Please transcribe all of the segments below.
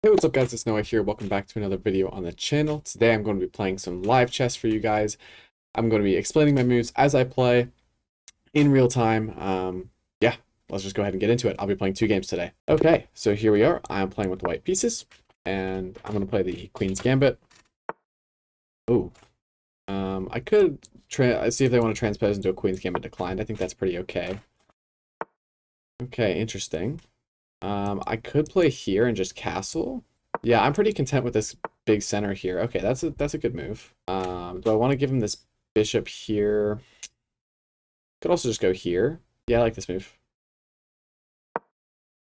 Hey, what's up guys, it's Noah here. Welcome back to another video on the channel. Today I'm going to be playing some live chess for you guys. I'm going to be explaining my moves as I play in real time. Yeah, let's just go ahead and get into it. I'll be playing 2 games today. Okay, so here we are. I'm playing with the white pieces, and I'm going to play the Queen's Gambit. Ooh, I could see if they want to transpose into a Queen's Gambit declined. I think that's pretty okay. Okay, interesting. I could play here and just castle. Yeah, I'm pretty content with this big center here. Okay, that's a good move. Do I want to give him this bishop here? Could also just go here. Yeah, I like this move.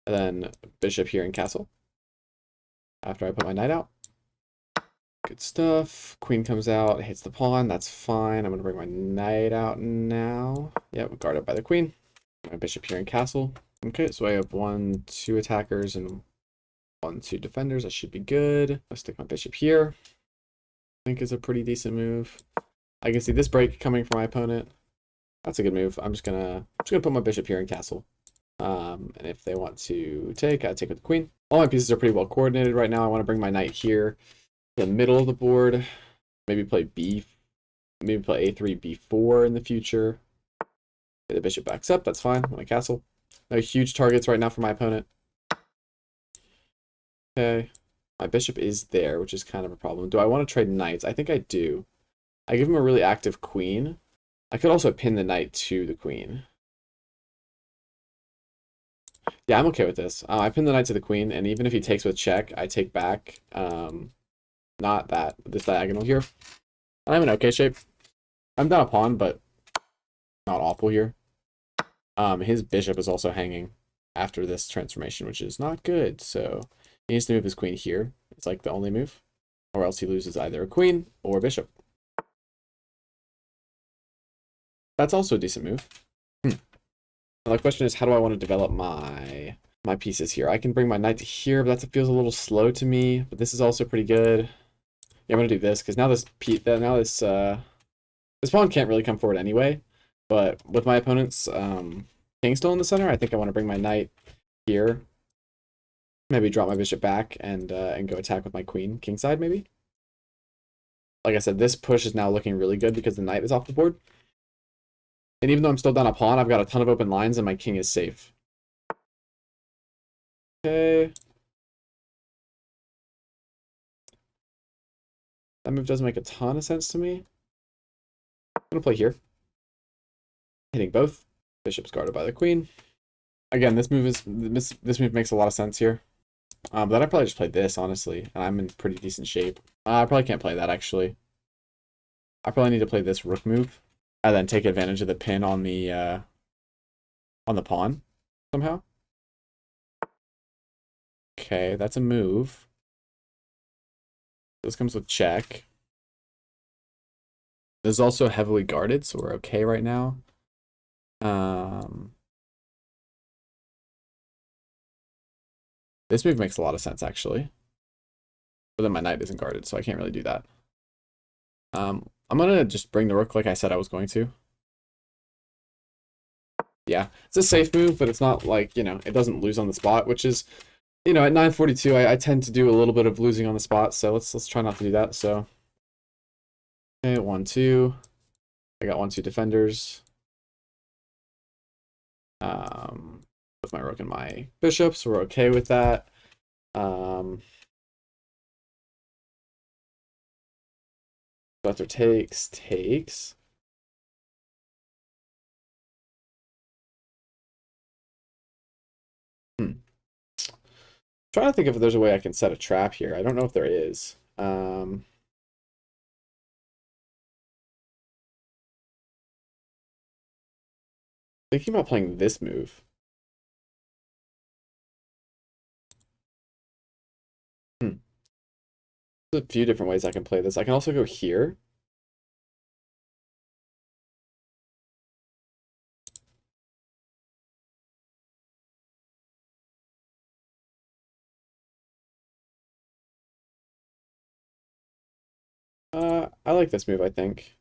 And then bishop here and castle. After I put my knight out. Good stuff. Queen comes out, hits the pawn. That's fine. I'm going to bring my knight out now. Yep, guarded by the queen. My bishop here and castle. Okay, so I have 2 attackers and 2 defenders. That should be good. I'll stick my bishop here. I think is a pretty decent move. I can see this break coming from my opponent. That's a good move. I'm just gonna put my bishop here in castle. And if they want to take, I take with the queen. All my pieces are pretty well coordinated right now. I want to bring my knight here to the middle of the board. Maybe play maybe play a3, b4 in the future. The bishop backs up. That's fine. My castle. No huge targets right now for my opponent. Okay. My bishop is there, which is kind of a problem. Do I want to trade knights? I think I do. I give him a really active queen. I could also pin the knight to the queen. Yeah, I'm okay with this. I pin the knight to the queen, and even if he takes with check, I take back. Not that, this diagonal here. I'm in okay shape. I'm down a pawn, but not awful here. His bishop is also hanging after this transformation, which is not good. So he needs to move his queen here. It's like the only move, or else he loses either a queen or a bishop. That's also a decent move. Now the question is, how do I want to develop my pieces here? I can bring my knight to here, but that feels a little slow to me. But this is also pretty good. Yeah, I'm gonna do this because now this pawn can't really come forward anyway. But with my opponent's king still in the center, I think I want to bring my knight here. Maybe drop my bishop back and go attack with my queen kingside maybe. Like I said, this push is now looking really good because the knight is off the board. And even though I'm still down a pawn, I've got a ton of open lines and my king is safe. Okay. That move doesn't make a ton of sense to me. I'm going to play here. Hitting both. Bishop's guarded by the queen. Again, this move makes a lot of sense here. But then I probably just played this, honestly. And I'm in pretty decent shape. I probably can't play that, actually. I probably need to play this rook move. And then take advantage of the pin on the pawn somehow. Okay, that's a move. This comes with check. This is also heavily guarded, so we're okay right now. This move makes a lot of sense, actually. But then my knight isn't guarded, so I can't really do that. I'm going to just bring the rook like I said I was going to. Yeah, it's a safe move, but it's not like, you know, it doesn't lose on the spot, which is, you know, at 942, I tend to do a little bit of losing on the spot, so let's try not to do that. So, okay, 1-2. I got 1-2 defenders. With my rook and my bishop, so we're okay with that. After takes. Trying to think if there's a way I can set a trap here. I don't know if there is. Thinking about playing this move. There's a few different ways I can play this. I can also go here. I like this move, I think.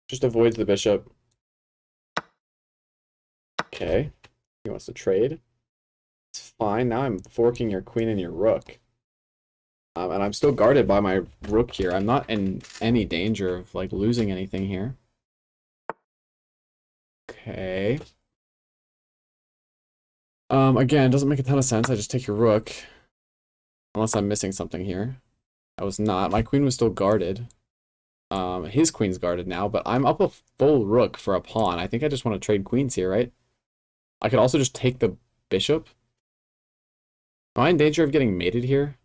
Just avoids the bishop. Okay. He wants to trade. It's fine. Now I'm forking your queen and your rook. And I'm still guarded by my rook here. I'm not in any danger of like losing anything here. Okay. Again, it doesn't make a ton of sense. I just take your rook. Unless I'm missing something here. I was not. My queen was still guarded. His queen's guarded now, but I'm up a full rook for a pawn. I think I just want to trade queens here, right? I could also just take the bishop. Am I in danger of getting mated here?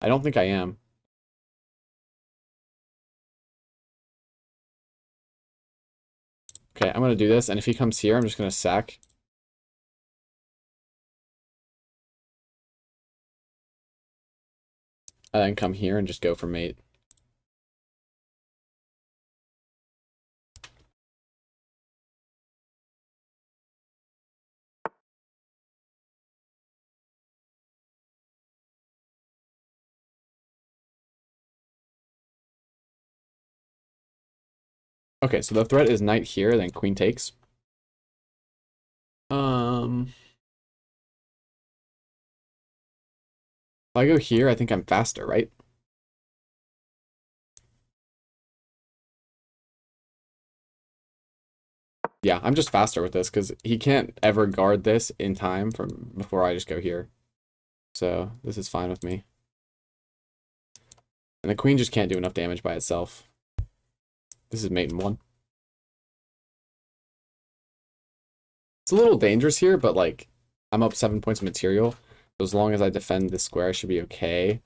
I don't think I am. Okay, I'm going to do this, and if he comes here, I'm just going to sack. And then come here and just go for mate. Okay, so the threat is knight here, then queen takes. If I go here, I think I'm faster, right? Yeah, I'm just faster with this because he can't ever guard this in time from before I just go here. So this is fine with me. And the queen just can't do enough damage by itself. This is mate in one. It's a little dangerous here, but like I'm up 7 points of material. So as long as I defend this square, I should be okay.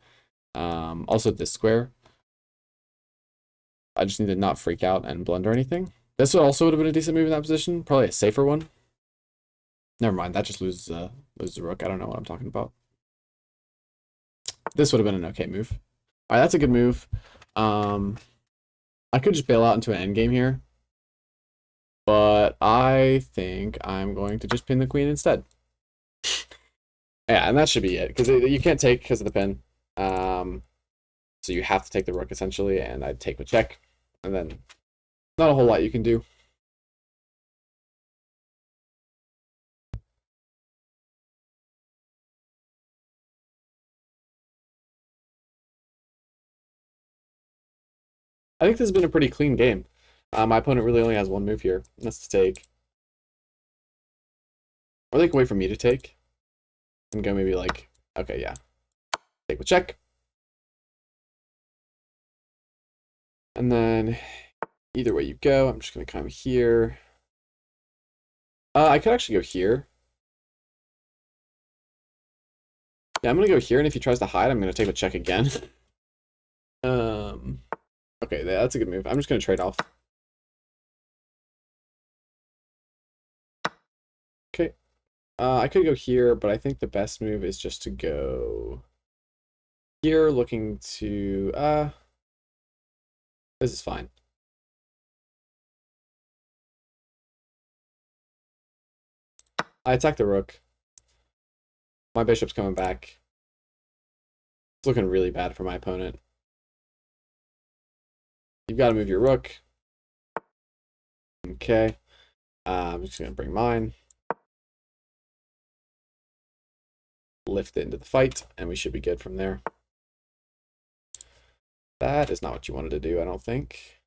Also this square. I just need to not freak out and blunder anything. This also would have been a decent move in that position. Probably a safer one. Never mind, that just loses the rook. I don't know what I'm talking about. This would have been an okay move. All right, that's a good move. I could just bail out into an endgame here. But I think I'm going to just pin the queen instead. Yeah, and that should be it. Because you can't take because of the pin. So you have to take the rook, essentially. And I'd take with check. And then not a whole lot you can do. I think this has been a pretty clean game. My opponent really only has one move here. That's to take. Or they can wait for me to take. And go maybe like, okay, yeah. Take with check. And then either way you go, I'm just going to come here. I could actually go here. Yeah, I'm going to go here, and if he tries to hide, I'm going to take with check again. Okay, that's a good move. I'm just going to trade off. Okay. I could go here, but I think the best move is just to go here, looking to... this is fine. I attack the rook. My bishop's coming back. It's looking really bad for my opponent. You've got to move your rook. Okay. I'm just going to bring mine. Lift it into the fight, and we should be good from there. That is not what you wanted to do, I don't think.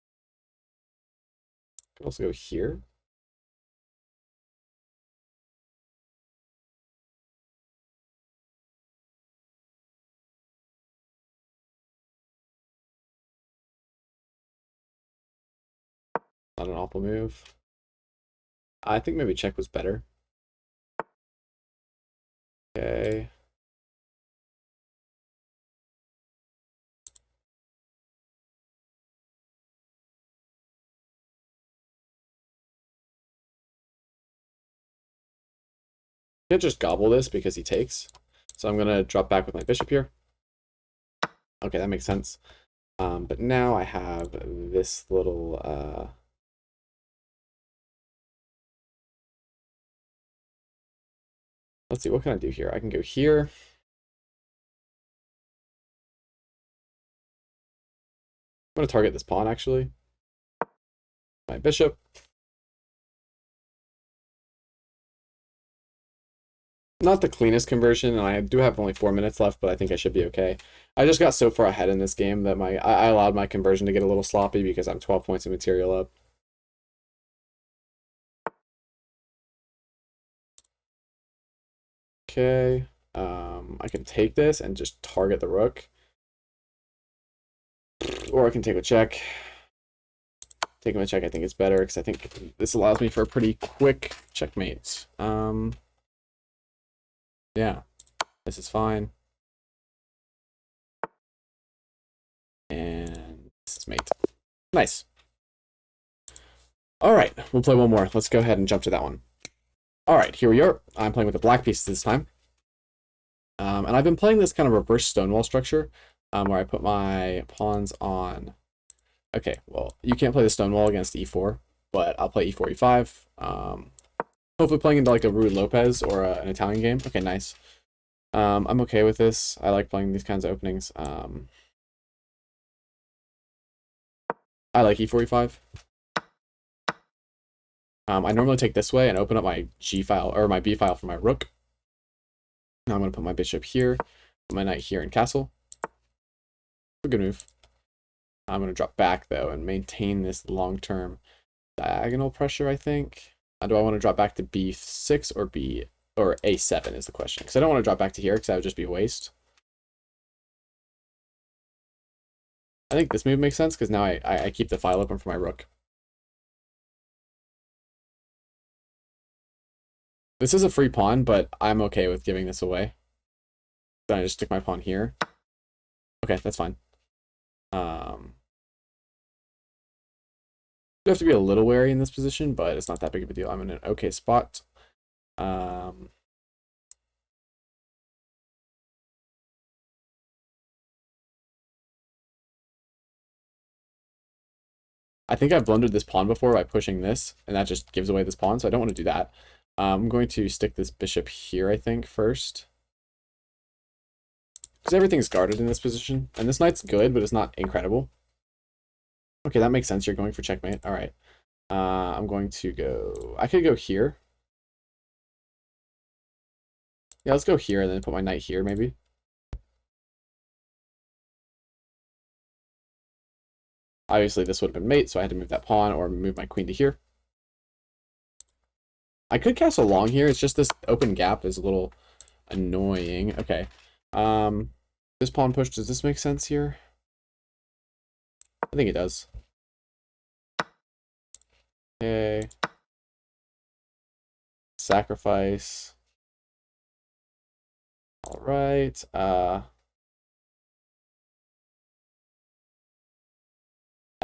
Could also go here. Not an awful move. I think maybe check was better. Okay. Can't just gobble this because he takes. So I'm gonna drop back with my bishop here. Okay, that makes sense. But now I have this little let's see, what can I do here? I can go here. I'm gonna target this pawn actually. My bishop. Not the cleanest conversion, and I do have only 4 minutes left, but I think I should be okay. I just got so far ahead in this game that I allowed my conversion to get a little sloppy because I'm 12 points of material up. Okay, I can take this and just target the rook. Or I can take a check. Taking a check I think is better because I think this allows me for a pretty quick checkmate. Yeah, this is fine. And this is mate. Nice. All right, we'll play one more. Let's go ahead and jump to that one. All right, here we are. I'm playing with the black pieces this time. And I've been playing this kind of reverse stonewall structure where I put my pawns on. Okay, well, you can't play the stonewall against e4, but I'll play e4, e5. Hopefully playing into like a Ruy Lopez or an Italian game. Okay, nice. I'm okay with this. I like playing these kinds of openings. I like e4, e5. I normally take this way and open up my G file or my B file for my rook. Now I'm going to put my bishop here, put my knight here in castle. A good move. I'm going to drop back though and maintain this long-term diagonal pressure, I think. Do I want to drop back to B6 or A7 is the question. Because I don't want to drop back to here because that would just be a waste. I think this move makes sense because now I keep the file open for my rook. This is a free pawn, but I'm okay with giving this away. Then I just stick my pawn here. Okay, that's fine. You have to be a little wary in this position, but it's not that big of a deal. I'm in an okay spot. I think I've blundered this pawn before by pushing this, and that just gives away this pawn, so I don't want to do that. I'm going to stick this bishop here, I think, first. Because everything's guarded in this position, and this knight's good, but it's not incredible. Okay, that makes sense. You're going for checkmate. All right. I'm going to go... I could go here. Yeah, let's go here and then put my knight here, maybe. Obviously, this would have been mate, so I had to move that pawn or move my queen to here. I could castle long here. It's just this open gap is a little annoying. Okay. This pawn push, does this make sense here? I think it does. Okay. Sacrifice. All right. I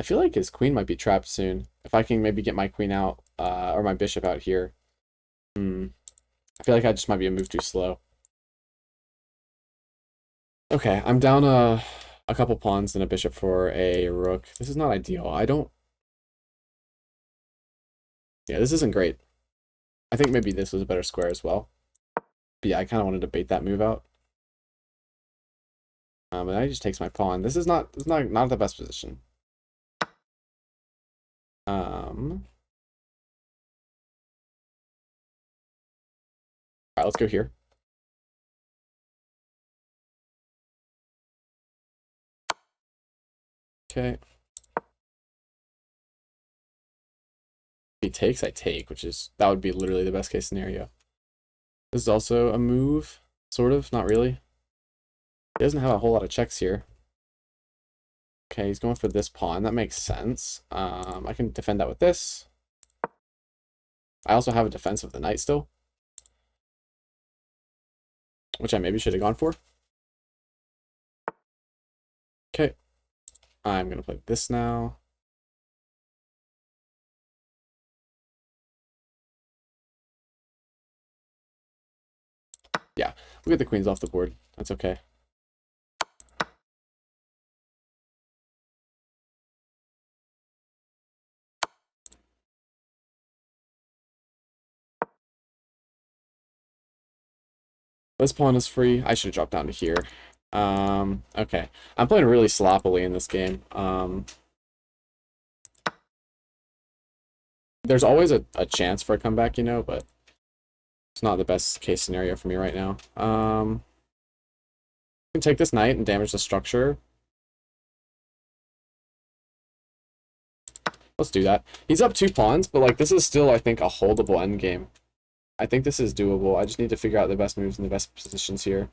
feel like his queen might be trapped soon. If I can maybe get my queen out, or my bishop out here. I feel like I just might be a move too slow. Okay, I'm down a couple pawns and a bishop for a rook. This is not ideal. Yeah, this isn't great. I think maybe this was a better square as well. But yeah, I kind of wanted to bait that move out. And then he just takes my pawn. This is not the best position. Alright, let's go here. Okay. If he takes, I take, that would be literally the best case scenario. This is also a move, sort of, not really. He doesn't have a whole lot of checks here. Okay, he's going for this pawn. That makes sense. I can defend that with this. I also have a defense of the knight still, which I maybe should have gone for. Okay, I'm going to play this now. Yeah, we'll get the queens off the board. That's okay. This pawn is free. I should have dropped down to here. Okay. I'm playing really sloppily in this game. There's always a chance for a comeback, you know, but It's not the best case scenario for me right now. I can take this knight and damage the structure. Let's do that. He's up 2 pawns, but like this is still, I think, a holdable endgame. I think this is doable. I just need to figure out the best moves and the best positions here.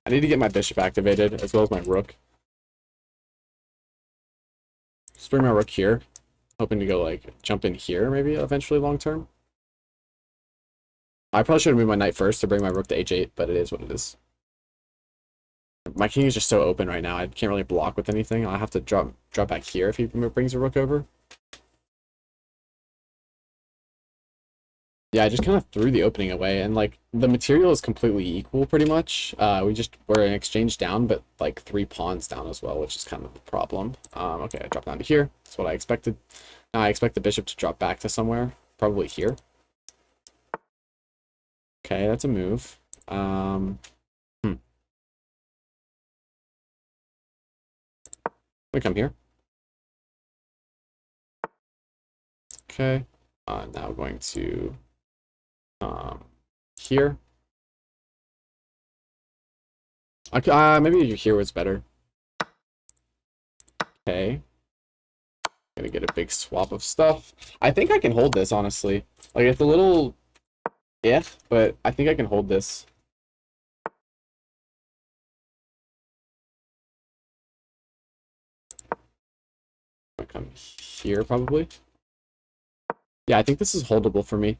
I need to get my bishop activated as well as my rook. Just bring my rook here. Hoping to go like jump in here maybe eventually long term. I probably should have moved my knight first to bring my rook to h8, but it is what it is. My king is just so open right now. I can't really block with anything. I'll have to drop back here if he brings a rook over. Yeah, I just kind of threw the opening away, and like the material is completely equal pretty much. We're in exchange down, but like 3 pawns down as well, which is kind of the problem. Okay, I dropped down to here. That's what I expected. Now I expect the bishop to drop back to somewhere, probably here. Okay, that's a move. We come here. Okay. Now we're going to here. Maybe here was better. Okay. Gonna get a big swap of stuff. I think I can hold this, honestly. Like, it's a little but I think I can hold this. I come here, probably. Yeah, I think this is holdable for me.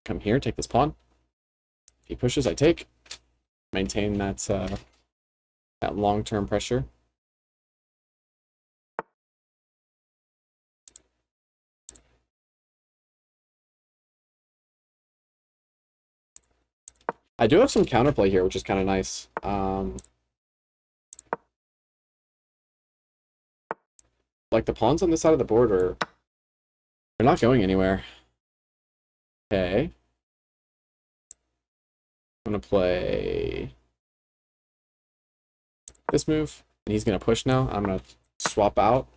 Come here, take this pawn. If he pushes, I take. Maintain that long-term pressure. I do have some counterplay here, which is kind of nice. Like the pawns on this side of the board they're not going anywhere. Okay. I'm gonna play this move, and he's gonna push now. I'm gonna swap out.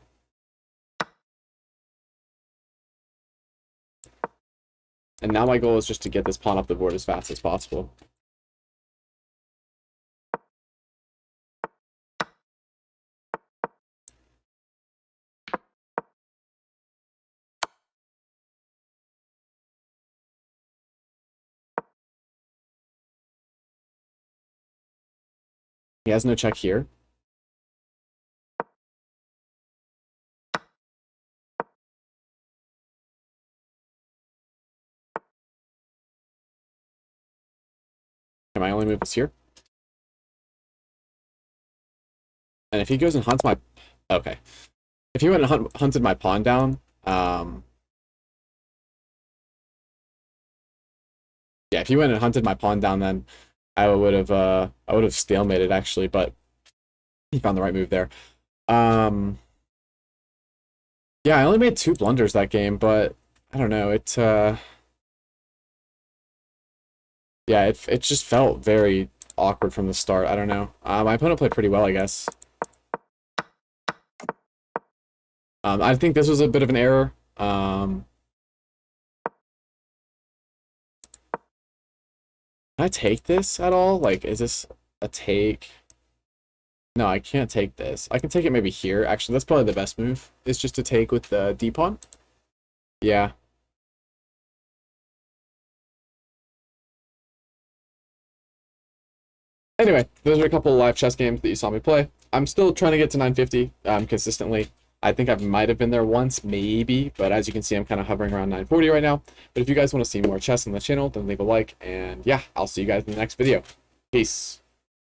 And now my goal is just to get this pawn up the board as fast as possible. He has no check here. My only move is here. And if he goes and hunts my... Okay. If he went and hunted my pawn down... Yeah, if he went and hunted my pawn down, then I would have stalemated, actually, but he found the right move there. Yeah, I only made 2 blunders that game, but I don't know, yeah, it just felt very awkward from the start. I don't know. My opponent played pretty well, I guess. I think this was a bit of an error. Can I take this at all? Like, is this a take? No, I can't take this. I can take it maybe here. Actually, that's probably the best move. Is just to take with the d-pawn. Yeah. Anyway, those are a couple of live chess games that you saw me play. I'm still trying to get to 950 consistently. I think I might have been there once, maybe, but as you can see, I'm kind of hovering around 940 right now. But if you guys want to see more chess on the channel, then leave a like, and yeah, I'll see you guys in the next video. Peace.